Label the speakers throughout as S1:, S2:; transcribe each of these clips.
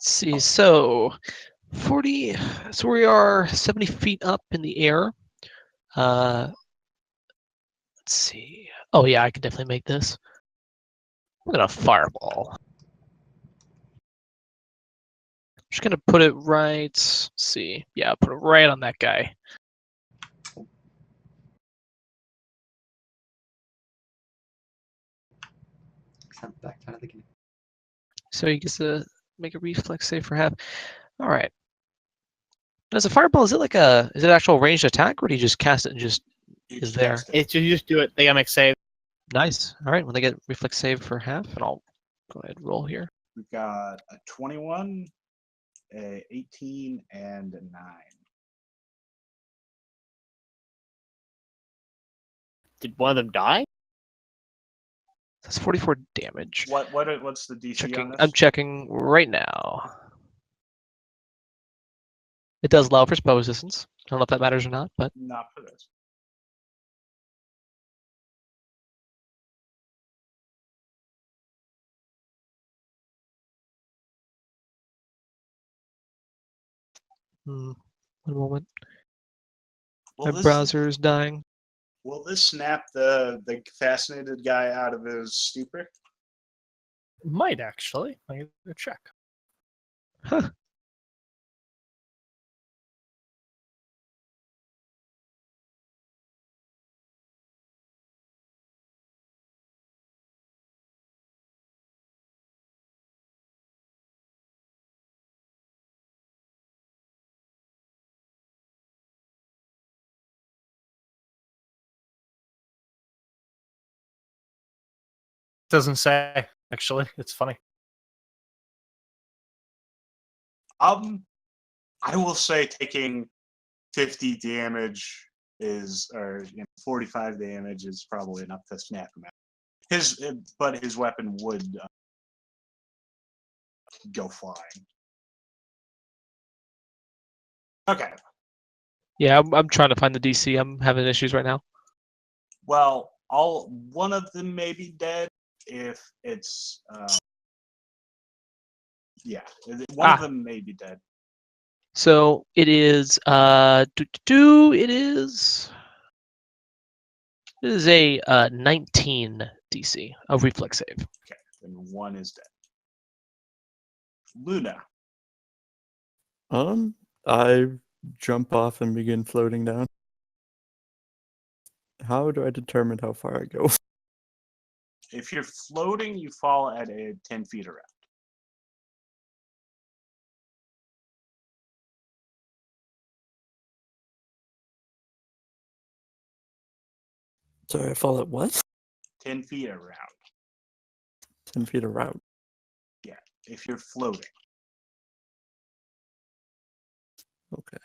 S1: see. So 40. So we are 70 feet up in the air. Let's see. Oh yeah, I can definitely make this. I'm gonna fireball. I'm just gonna put it right. Let's see. Yeah, put it right on that guy.
S2: Back out of the game.
S1: So he gets to make a reflex save for half. All right. As a fireball, is it like is it actual ranged attack, or do you just cast it and just is there?
S3: It's you just do it. They gotta make save.
S1: Nice. All right. When they get reflex save for half, and I'll go ahead and roll here.
S4: We've got a 21, a 18, and a 9.
S3: Did one of them die?
S1: That's 44 damage.
S4: What's the DC on
S1: Checking.
S4: this?
S1: I'm checking right now. It does allow for spell resistance. I don't know if that matters or not, but
S4: Not for this.
S1: one moment.
S4: Will
S1: My
S4: this,
S1: browser is dying.
S4: will this snap the fascinated guy out of his stupor?
S5: Might actually. I need to check.
S1: Huh.
S5: Doesn't say, actually. It's funny.
S4: I will say taking 50 damage or 45 damage is probably enough to snap him out. But his weapon would go flying. Okay.
S1: Yeah, I'm trying to find the DC. I'm having issues right now.
S4: Well, one of them may be dead if it's one of them may be dead.
S1: So it is it is a 19 DC of reflex save.
S4: Okay, then one is dead. Luna.
S6: I jump off and begin floating down. How do I determine how far I go?
S4: If you're floating, you fall at 10 feet around.
S6: Sorry, I fall at what?
S4: 10 feet around.
S6: 10 feet around.
S4: Yeah, if you're floating.
S6: Okay.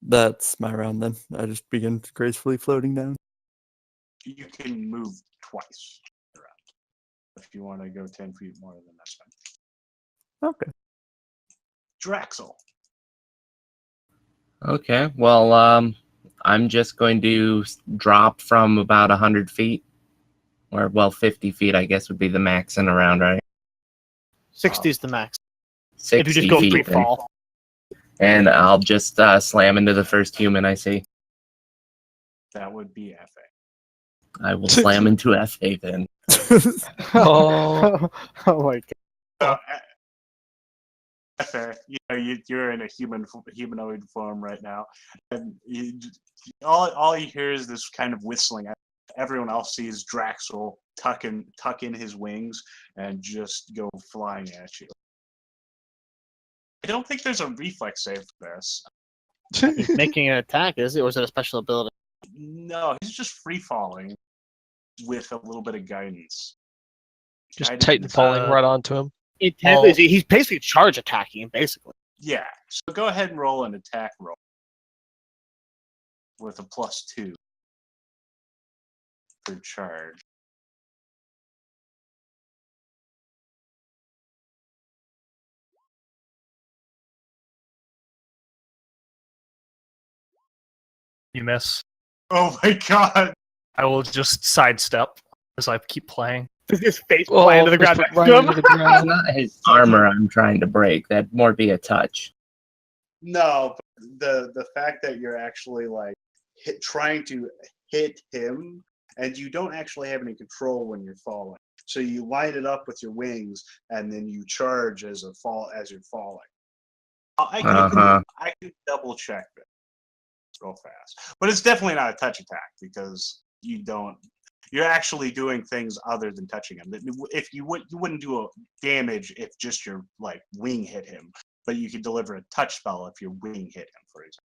S6: That's my round then. I just begin gracefully floating down.
S4: You can move twice around. If you want to go 10 feet more, then that's fine.
S6: Okay.
S4: Draxel.
S7: Okay, well, I'm just going to drop from about 100 feet. Or, well, 50 feet, I guess, would be the max and around, right?
S3: 60 is the max.
S7: 60
S3: If you just go free
S7: feet, then.
S3: fall.
S7: And I'll just slam into the first human I see.
S4: That would be FA.
S7: I will slam into FA then.
S1: Oh.
S3: Oh my god.
S4: FA, you're in a humanoid form right now, and all you hear is this kind of whistling. Everyone else sees Draxel tuck in his wings and just go flying at you. I don't think there's a reflex save for this.
S3: He's making an attack, is it? Or is it a special ability?
S4: No, he's just free falling with a little bit of guidance.
S1: Just
S4: Guidance.
S1: Titan falling right onto him.
S3: He's basically charge attacking, basically.
S4: Yeah, so go ahead and roll an attack roll with a +2 for charge.
S5: You miss.
S4: Oh my god!
S5: I will just sidestep as I keep playing.
S3: Does his face
S1: Oh,
S3: plant to the
S1: first
S3: ground
S1: foot
S3: next
S1: right
S3: to
S1: into
S3: him?
S1: the
S7: It's
S1: ground.
S7: not his armor I'm trying to break. That'd more be a touch.
S4: No, but the fact that you're actually like trying to hit him, and you don't actually have any control when you're falling. So you line it up with your wings, and then you charge as you're falling.
S7: Uh-huh.
S4: I can double check that real fast, but it's definitely not a touch attack because you're actually doing things other than touching him. If you wouldn't do a damage if just your like wing hit him, but you could deliver a touch spell if your wing hit him, for example.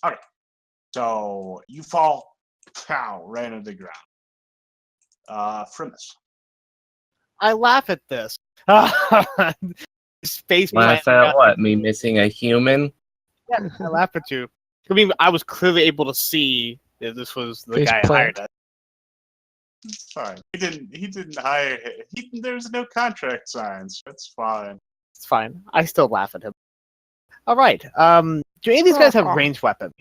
S4: Okay, so you fall, pow, right into the ground. Frimus.
S3: I laugh at this. His face
S7: Laugh
S3: plant.
S7: at what? Me missing a human?
S3: Yeah, I laugh at you. I mean, I was clearly able to see that this was the
S1: Face
S3: guy I
S1: plant.
S3: hired us.
S4: It's fine. He didn't hire him. There's no contract signs. That's fine.
S3: It's fine. I still laugh at him. All right. Do any of these guys have ranged weapons?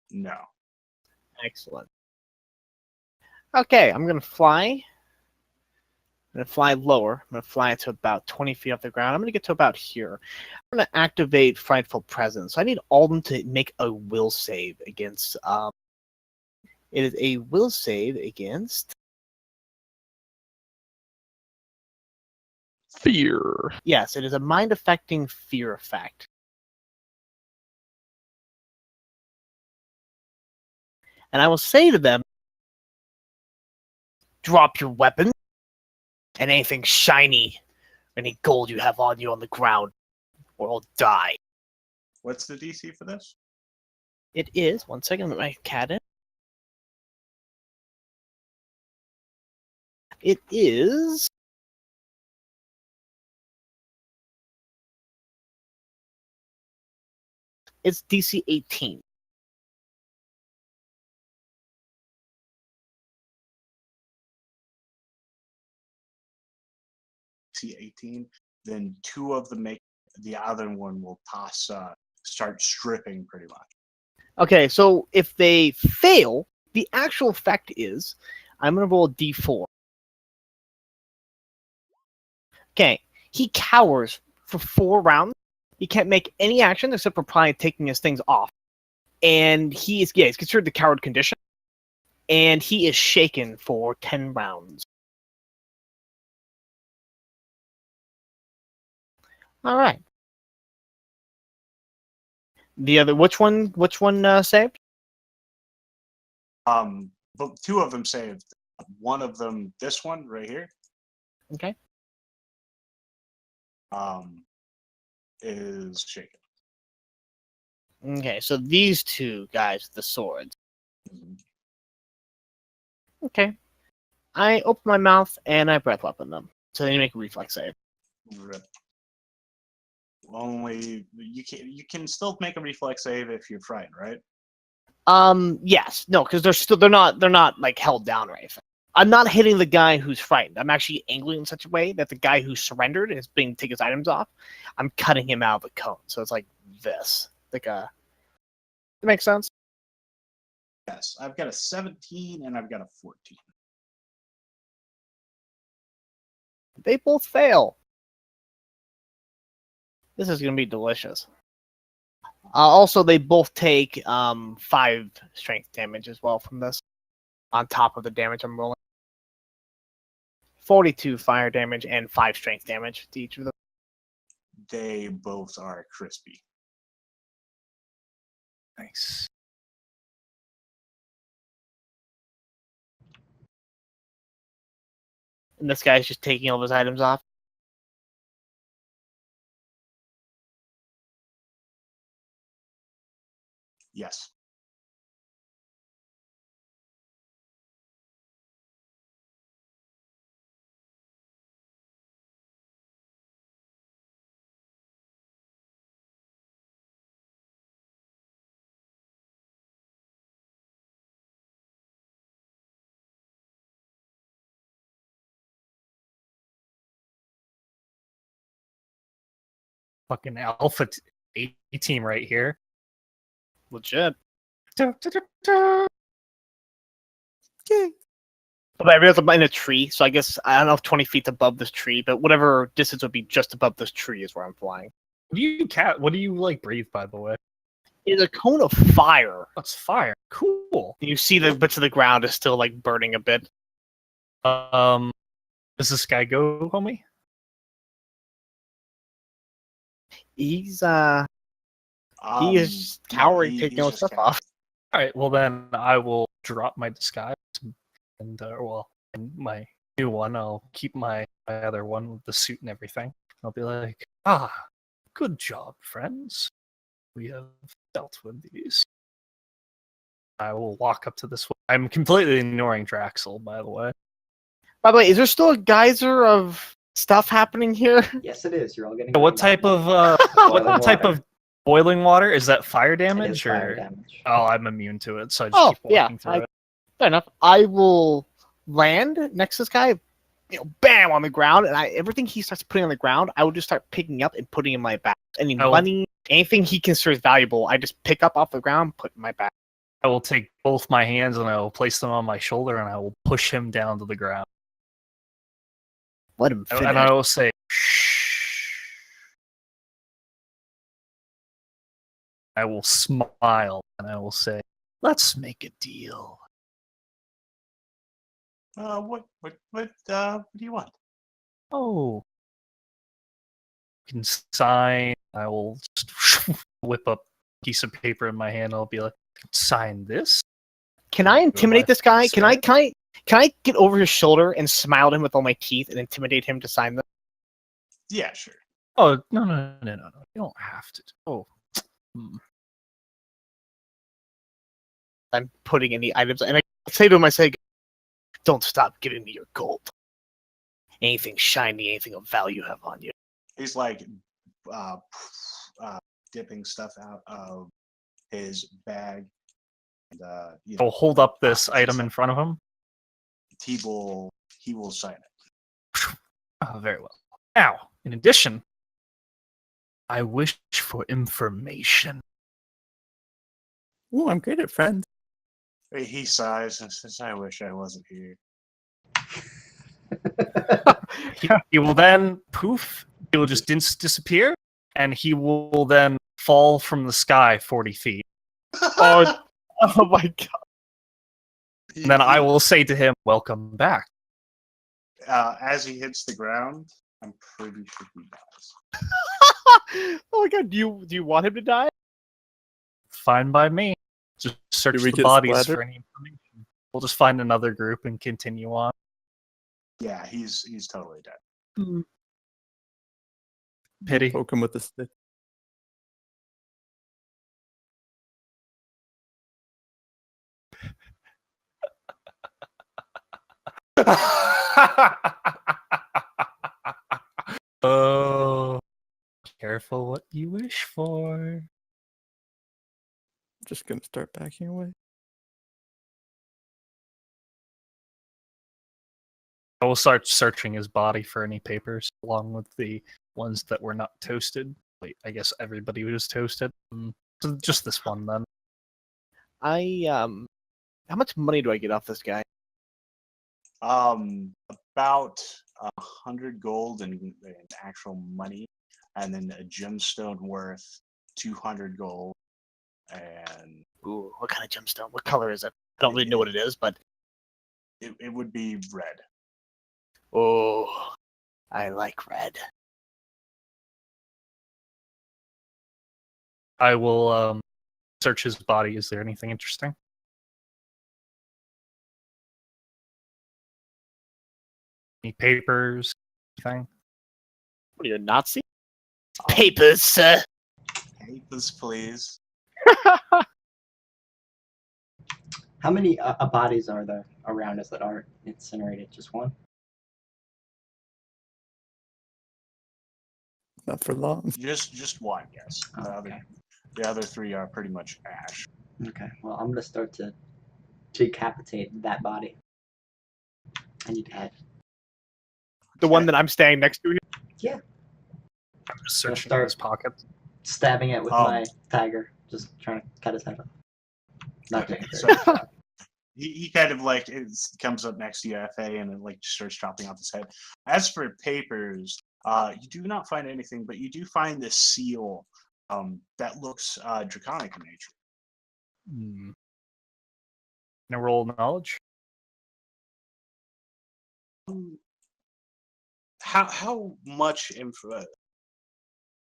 S4: No.
S3: Excellent. Okay, I'm gonna fly. I'm gonna fly lower. I'm gonna fly to about 20 feet off the ground. I'm gonna get to about here. I'm gonna activate Frightful Presence. I need all of them to make a will save against. It is a will save against.
S1: Fear.
S3: Yes, it is a mind-affecting fear effect. And I will say to them, drop your weapon and anything shiny, any gold you have on you on the ground, or I'll die.
S4: What's the DC for this?
S3: It is, one second, let my cat in. It is. It's DC 18.
S4: DC 18. Then two of them make the other one will start stripping pretty much.
S3: Okay, so if they fail, the actual effect is I'm going to roll a d4. Okay, he cowers for 4 rounds. He can't make any action except for probably taking his things off. And he's considered the coward condition. And he is shaken for 10 rounds. All right. The other, which one saved?
S4: But two of them saved. One of them, this one right here,
S3: Okay.
S4: is shaken.
S3: Okay, so these two guys with the swords.
S4: Mhm.
S3: Okay. I open my mouth and I breath weapon them. So they make a reflex save.
S4: Rip. Only you can still make a reflex save if you're frightened, right?
S3: Yes. No, because they're not like held down or anything. I'm not hitting the guy who's frightened. I'm actually angling in such a way that the guy who surrendered is being take his items off. I'm cutting him out of the cone. So it's like this. Like a That makes sense?
S4: Yes, I've got a 17 and I've got a 14.
S3: They both fail. This is gonna be delicious. Also, they both take 5 strength damage as well from this, on top of the damage I'm rolling. 42 fire damage and 5 strength damage to each of them.
S4: They both are crispy.
S5: Nice.
S3: And this guy's just taking all of his items off.
S4: Yes.
S5: fucking alpha A team right here.
S3: Legit.
S5: Da, da, da, da.
S3: But I realize I'm in a tree, so I guess I don't know if 20 feet's above this tree, but whatever distance would be just above this tree is where I'm flying.
S5: What do you like breathe, by the way?
S3: It's a cone of fire.
S5: That's fire. Cool.
S3: You see the bits of the ground is still like burning a bit.
S5: Does this guy go, homie?
S3: He's he is
S4: no,
S3: cowering,
S4: he-
S3: taking
S4: he's
S3: all
S4: just
S3: stuff
S4: cowering.
S3: off.
S5: All right. Well, then I will drop my disguise, and and my new one. I'll keep my other one with the suit and everything. I'll be like, good job, friends. We have dealt with these. I will walk up to this one. I'm completely ignoring Draxel, by the way.
S3: By the way, is there still a geyser of stuff happening here?
S2: Yes, it is. You're all getting.
S5: What
S2: burned
S5: type
S2: up.
S5: of
S2: Boiling
S5: what type
S2: water.
S5: of boiling water is that? Fire
S2: It is
S5: damage
S2: fire
S5: or?
S2: damage.
S5: Oh, I'm immune to it, so I just
S3: Oh,
S5: keep walking
S3: yeah,
S5: through it.
S3: Fair enough. I will land next to this guy, bam, on the ground, and everything he starts putting on the ground, I will just start picking up and putting in my bag. Any
S5: I will-
S3: money, anything he considers valuable, I just pick up off the ground, put in my bag.
S5: I will take both my hands and I will place them on my shoulder and I will push him down to the ground.
S3: Let him
S5: And
S3: finish.
S5: I will say, shh. I will smile and I will say, let's make a deal.
S4: What do you want?
S5: Oh. You can sign. I will just whip up a piece of paper in my hand. I'll be like, sign this.
S3: Can I intimidate this guy? Can I
S5: Say
S3: can I get over his shoulder and smile at him with all my teeth and intimidate him to sign this?
S4: Yeah, sure.
S5: Oh, no. You don't have to. Oh.
S3: I'm putting any items, and I say to him, I say, "Don't stop giving me your gold. Anything shiny, anything of value you have on you."
S4: He's like dipping stuff out of his bag. And,
S5: I'll hold up this
S4: pockets and
S5: item in
S4: stuff.
S5: front of him.
S4: He will sign it.
S5: Oh, very well. Now, in addition, I wish for information.
S6: Ooh, I'm great at friends.
S4: He sighs and says, "I wish I wasn't here."
S5: He will then poof. He will just disappear, and he will then fall from the sky 40 feet.
S3: Oh, oh my god!
S5: And then I will say to him, "Welcome back."
S4: As he hits the ground, I'm pretty sure he dies.
S3: Oh my god! Do you want him to die?
S5: Fine by me. Just search
S6: we
S5: the
S6: get
S5: bodies
S6: splattered?
S5: for any information. We'll just find another group and continue on.
S4: Yeah, he's totally dead.
S5: Pity.
S6: Poke him with a stick.
S5: Oh, careful what you wish for.
S6: Just gonna start backing away.
S5: I will start searching his body for any papers, along with the ones that were not toasted. Wait, I guess everybody was toasted. So just this one then.
S3: How much money do I get off this guy?
S4: About 100 gold in actual money, and then a gemstone worth 200 gold. And
S3: Ooh, what kind of gemstone? What color is it? I don't really know what it is, but
S4: it would be red.
S3: oh, I like red.
S5: I will search his body. Is there anything interesting? Any papers? Anything?
S3: What are you, a Nazi? Papers, sir.
S4: Hate this, please.
S2: How many bodies are there around us that aren't incinerated? Just one?
S6: Not for long.
S4: Just one, yes.
S2: Oh, okay.
S4: The other three are pretty much ash.
S2: Okay. Well, I'm gonna start to decapitate that body. I need to head.
S3: The one that I'm standing next to.
S2: Yeah.
S5: I'm just
S2: Gonna
S5: searching
S2: start-
S5: his pockets.
S2: Stabbing it with
S4: Um,
S2: my dagger, just trying to cut his head off. Not
S4: Okay,
S2: taking a
S4: so-
S2: very good shot.
S4: He kind of like comes up next to you, FA, and it like starts chopping off his head. As for papers, you do not find anything, but you do find this seal that looks draconic in nature.
S5: Hmm. Can I roll knowledge?
S4: How much info?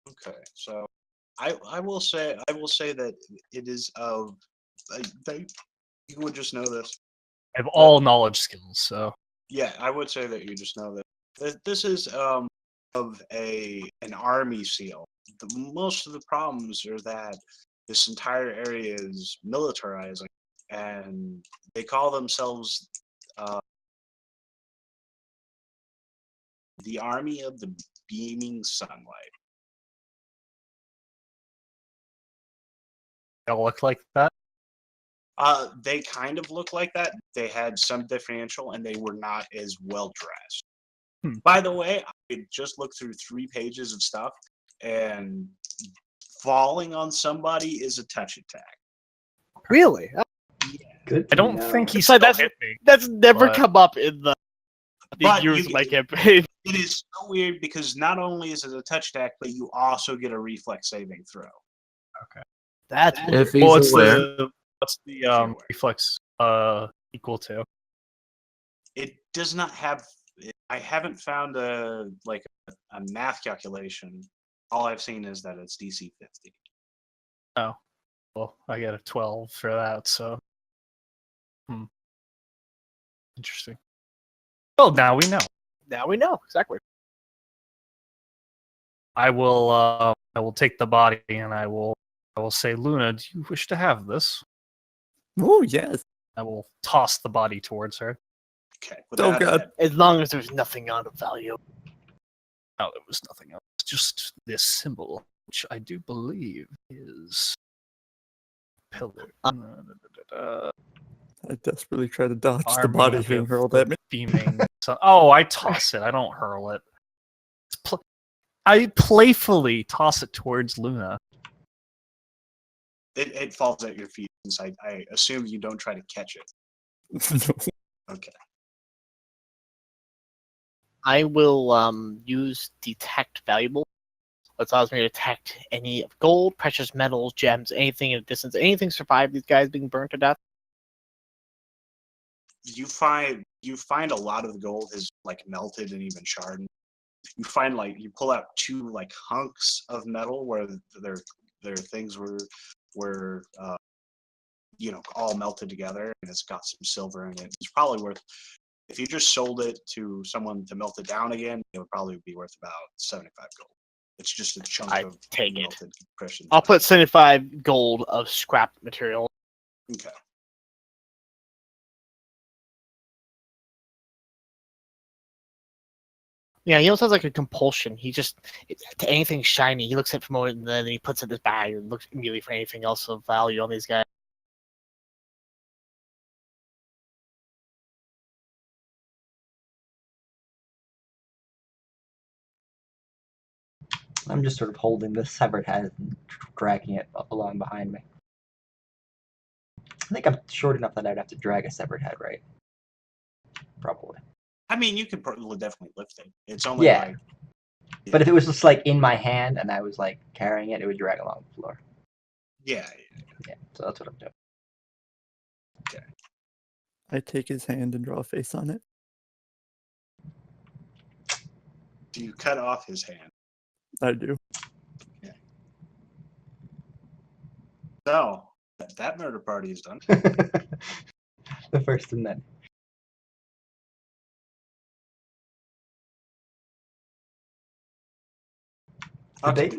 S4: Okay, so I will say that it is of you would just know this.
S5: I have all knowledge skills, so
S4: Yeah, I would say that you just know that this is of an army seal. Most of the problems are that this entire area is militarizing, and they call themselves the Army of the Beaming Sunlight.
S5: they all look like that.
S4: They kind of look like that. They had some differential, and they were not as well dressed. By the way, I just looked through 3 pages of stuff, and falling on somebody is a touch attack.
S3: Really?
S2: Good.
S5: I
S2: to
S5: don't
S2: know.
S5: think he
S3: So
S5: still
S3: that's-
S5: hit me.
S3: That's never
S5: But-
S3: come up in the
S4: But
S3: years
S4: you-
S3: of my campaign.
S4: It is so weird because not only is it a touch attack, but you also get a reflex saving throw.
S3: That's
S7: If he's
S5: What's
S7: aware.
S5: the reflex equal to?
S4: It does not have. I haven't found a math calculation. All I've seen is that it's DC 50.
S5: Well, I got a 12 for that, so. Interesting. Well, now we know.
S3: now we know exactly.
S5: I will take the body and I will say, Luna, do you wish to have this?
S6: Oh yes.
S5: I will toss the body towards her.
S4: Okay.
S6: Oh,
S4: without
S6: God.
S4: that-
S3: As long as there's nothing out of value.
S5: No, there was nothing else. Just this symbol, which I do believe is pillar.
S6: I desperately try to dodge the
S5: Army
S6: body
S5: of
S6: being hurled at me.
S5: Beaming. Oh, I toss it. I don't hurl it. I playfully toss it towards Luna.
S4: It falls at your feet since I assume you don't try to catch it. Okay.
S3: I will use detect valuable, which allows me to detect any gold, precious metals, gems, anything in a distance. Anything survive these guys being burnt to death?
S4: You find a lot of the gold is like melted and even charred. You find you pull out 2 hunks of metal where their things were all melted together, and it's got some silver in it. It's probably worth, if you just sold it to someone to melt it down again, it would probably be worth about 75 gold. It's just a chunk
S3: I
S4: of
S3: take it.
S4: melted precious.
S3: I'll put 75 gold of scrap material.
S4: Okay.
S3: Yeah, he also has like a compulsion. He just to anything shiny, he looks at it for a moment and then he puts it in his bag and looks immediately for anything else of value on these guys.
S2: I'm just sort of holding the severed head and dragging it along behind me. I think I'm short enough that I'd have to drag a severed head, right? Probably.
S4: I mean, you could definitely lift it. It's only
S2: Yeah. But if it was just in my hand and I was carrying it, it would drag along the floor.
S4: yeah.
S2: Yeah, so that's what I'm doing.
S6: I take his hand and draw a face on it.
S4: Do you cut off his hand?
S6: I do.
S4: So that murder party is done.
S2: The first of many.
S4: Okay.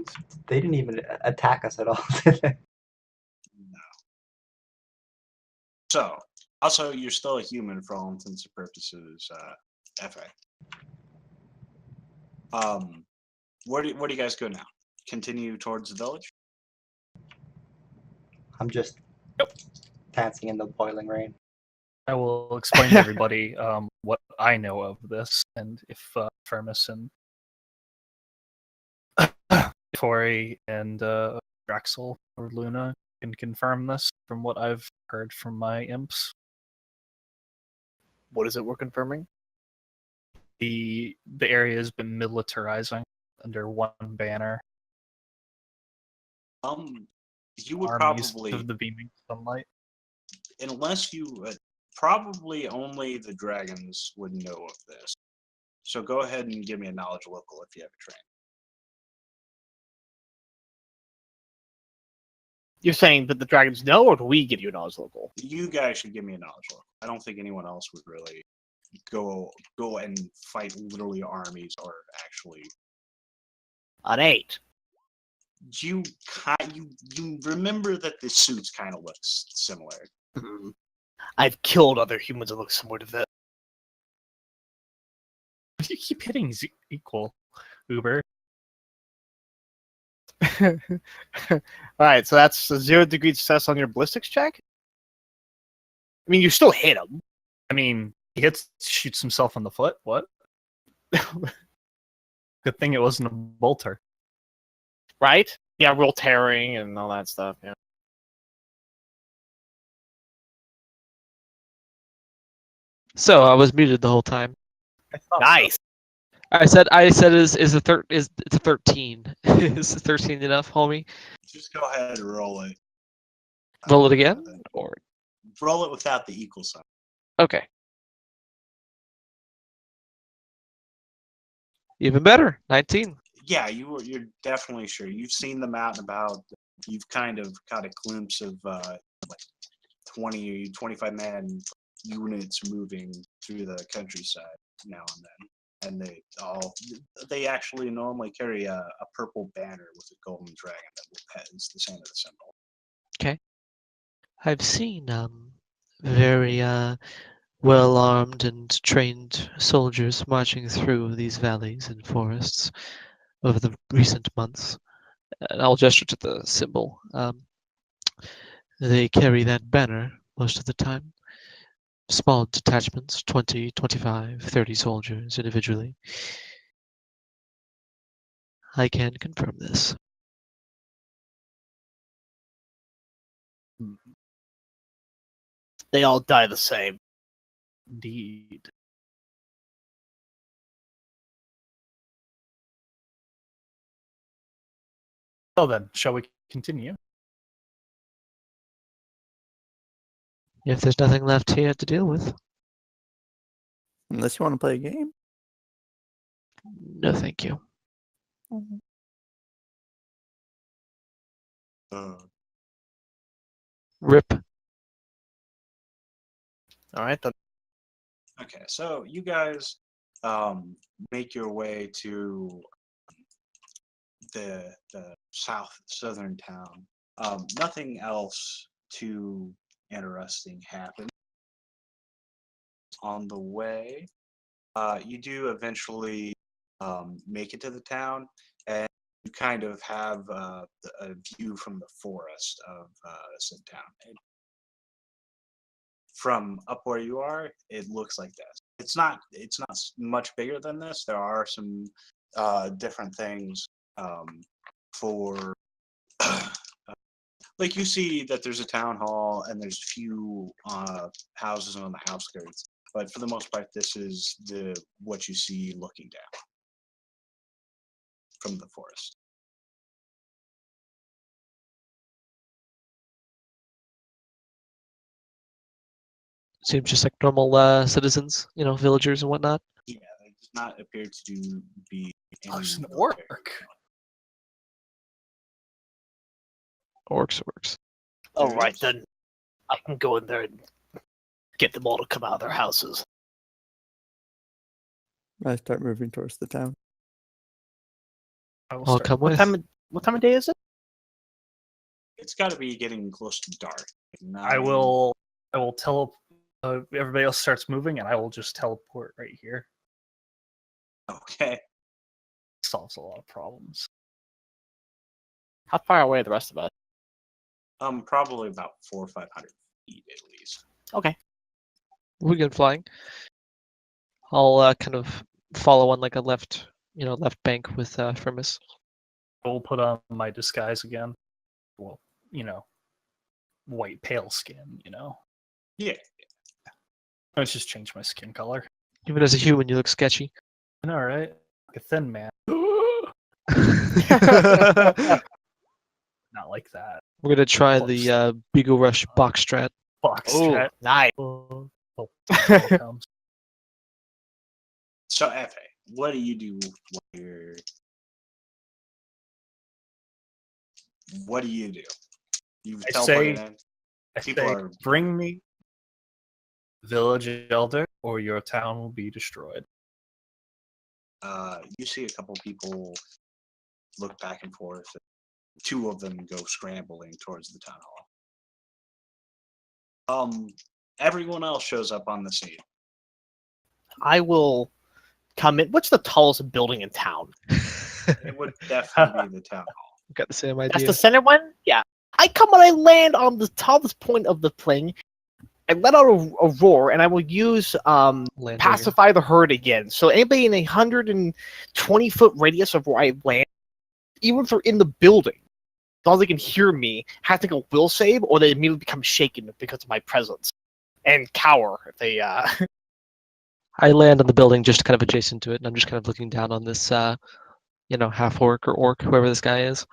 S2: They didn't even attack us at all, did they?
S4: No. So, also, you're still a human for all intents and purposes, FA. Where do you guys go now? Continue towards the village?
S2: I'm just dancing in the boiling rain.
S5: I will explain to everybody what I know of this, and if Firmus and Tori and Drexel or Luna can confirm this from what I've heard from my imps.
S3: What is it we're confirming?
S5: The area has been militarizing under one banner.
S4: You would
S5: Armies
S4: probably,
S5: of the beaming sunlight.
S4: unless you, probably only the dragons would know of this. So go ahead and give me a knowledge local if you have a train.
S3: You're saying that the dragons know, or do we give you a knowledge local?
S4: You guys should give me a knowledge local. I don't think anyone else would really go and fight literally armies or actually.
S3: An 8.
S4: You remember that the suits kind of looks similar.
S3: I've killed other humans that look similar to this.
S5: You keep hitting equal, Uber.
S3: All right, so that's a 0-degree success on your ballistics check. I mean, you still hit him.
S5: I mean, he shoots himself in the foot. What? Good thing it wasn't a bolter.
S3: Right? Yeah, real tearing and all that stuff. Yeah.
S1: So I was muted the whole time.
S3: Nice.
S1: I said is it's a 13. Is 13 enough, homie?
S4: Just go ahead and roll it.
S1: Roll it again, or
S4: Roll it without the equal sign.
S1: okay. Even better, 19.
S4: Yeah, you're definitely sure. You've seen them out and about. You've kind of got a glimpse of like 20, 25 man units moving through the countryside now and then. And they actually normally carry a purple banner with a golden dragon that is the same as the symbol.
S1: I've seen very well armed and trained soldiers marching through these valleys and forests over the recent months. And I'll gesture to the symbol. They carry that banner most of the time. Small detachments, 20, 25, 30 soldiers individually. I can confirm this.
S3: They all die the same.
S5: Indeed. Well then, shall we continue?
S1: If there's nothing left here to deal with,
S6: Unless you want to play a game.
S1: no thank you. Rip.
S3: All right, then.
S4: Okay, so you guys make your way to the southern town. Nothing else too interesting happened. On the way, you do eventually make it to the town, and you kind of have a view from the forest of said town. From up where you are, it looks like this. It's not much bigger than this. There are some different things for like you see that there's a town hall and there's a few houses on the outskirts, but for the most part, this is what you see looking down from the forest.
S1: Seems just like normal citizens, villagers and whatnot.
S4: Yeah, it does not appear to be any
S5: There's an
S4: military.
S5: orc.
S1: Orcs.
S3: All
S4: There
S3: right,
S4: is.
S3: then. I can go in there and get them all to come out of their houses.
S6: I start moving towards the town.
S5: I will
S1: I'll
S5: start.
S1: come
S3: What
S1: with.
S3: time of day is it?
S4: It's got to be getting close to dark.
S5: I will tell. Everybody else starts moving, and I will just teleport right here.
S4: Okay.
S5: Solves a lot of problems.
S3: How far away are the rest of us?
S4: Probably about 400 or 500 feet at least.
S3: Okay.
S1: We get flying. I'll kind of follow on like a left bank with Firmus.
S5: I will put on my disguise again. Well, white pale skin.
S4: Yeah.
S5: Let's just change my skin color.
S1: Even as a human, you look sketchy.
S5: All right, like a thin man. Not like that.
S1: We're gonna try
S5: Close.
S1: the Beagle Rush box strat.
S5: Box
S3: Oh,
S5: strat.
S3: nice.
S5: Oh, comes.
S4: So, Efe, what do you do when you're... What do you do? You've
S5: I
S4: teleported
S5: say-
S4: in.
S5: I
S4: People
S5: say,
S4: are-
S5: bring me village elder, or your town will be destroyed.
S4: You see a couple people look back and forth. Two of them go scrambling towards the town hall. Everyone else shows up on the scene.
S3: I will come in. What's the tallest building in town?
S4: It would definitely be the town hall.
S1: Got the same
S3: That's
S1: idea.
S3: the center one? Yeah. I come and I land on the tallest point of the plane. I let out a roar, and I will use
S1: Landringer.
S3: pacify the herd again. So anybody in a 120-foot radius of where I land, even if they're in the building, as long as they can hear me, have to go will save, or they immediately become shaken because of my presence. And cower if they
S1: I land on the building just kind of adjacent to it, and I'm just kind of looking down on this, half orc or orc, whoever this guy is.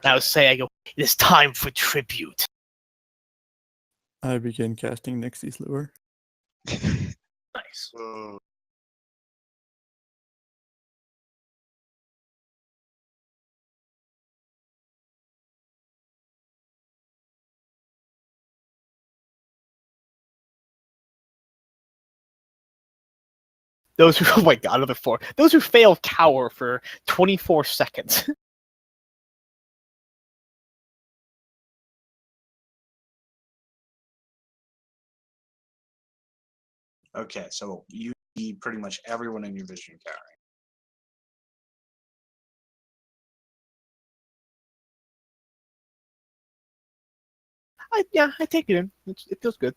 S3: I would say, I go, it is time for tribute.
S6: I begin casting Nixie's Lure.
S5: Nice.
S3: Those who, oh my god, another 4. Those who fail cower for 24 seconds.
S4: Okay, so you see pretty much everyone in your vision carry.
S3: I take it in. It feels good.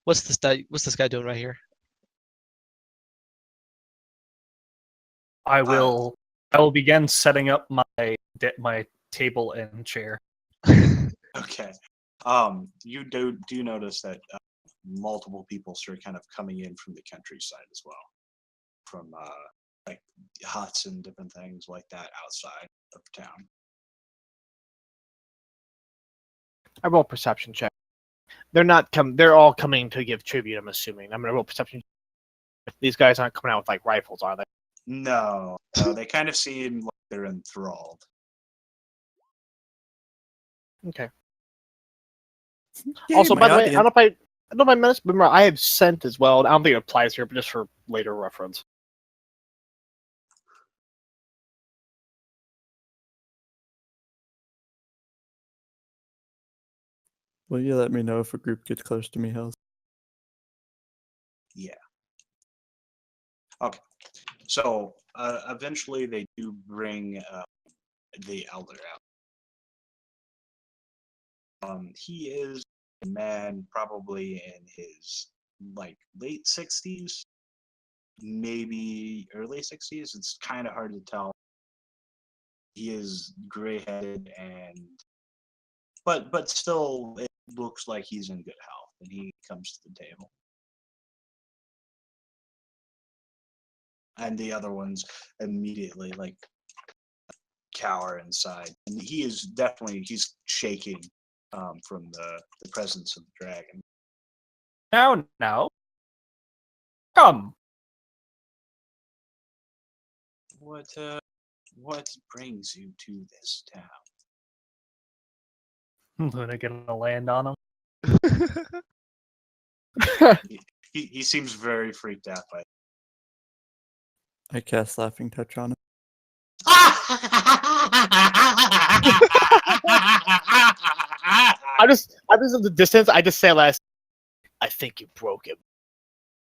S1: What's this guy doing right here?
S5: I will begin setting up my table and chair.
S4: Okay. You do notice that multiple people start kind of coming in from the countryside as well, from like huts and different things like that outside of town.
S3: I roll perception check. They're all coming to give tribute, I'm assuming. I'm gonna roll perception. These guys aren't coming out with like rifles, are they?
S4: No, they kind of seem like they're enthralled.
S3: Okay.
S6: Yay,
S3: Also,
S6: my
S3: by the way, I
S6: audience.
S3: don't know if I mentioned, but remember, I have scent as well. I don't think it applies here, but just for later reference.
S6: Will you let me know if a group gets close to me, Hells?
S4: Yeah. Okay. So eventually they do bring the elder out. He is a man probably in his like late 60s, maybe early 60s. It's kind of hard to tell. He is gray-headed but still it looks like he's in good health, and he comes to the table. And the other ones immediately like cower inside. And he's shaking from the presence of the dragon.
S5: Now, come.
S4: What brings you to this town?
S5: Luna gonna land on him.
S4: He seems very freaked out by it.
S6: I cast Laughing Touch on him.
S3: I just at the distance, I just say last. I think you broke him.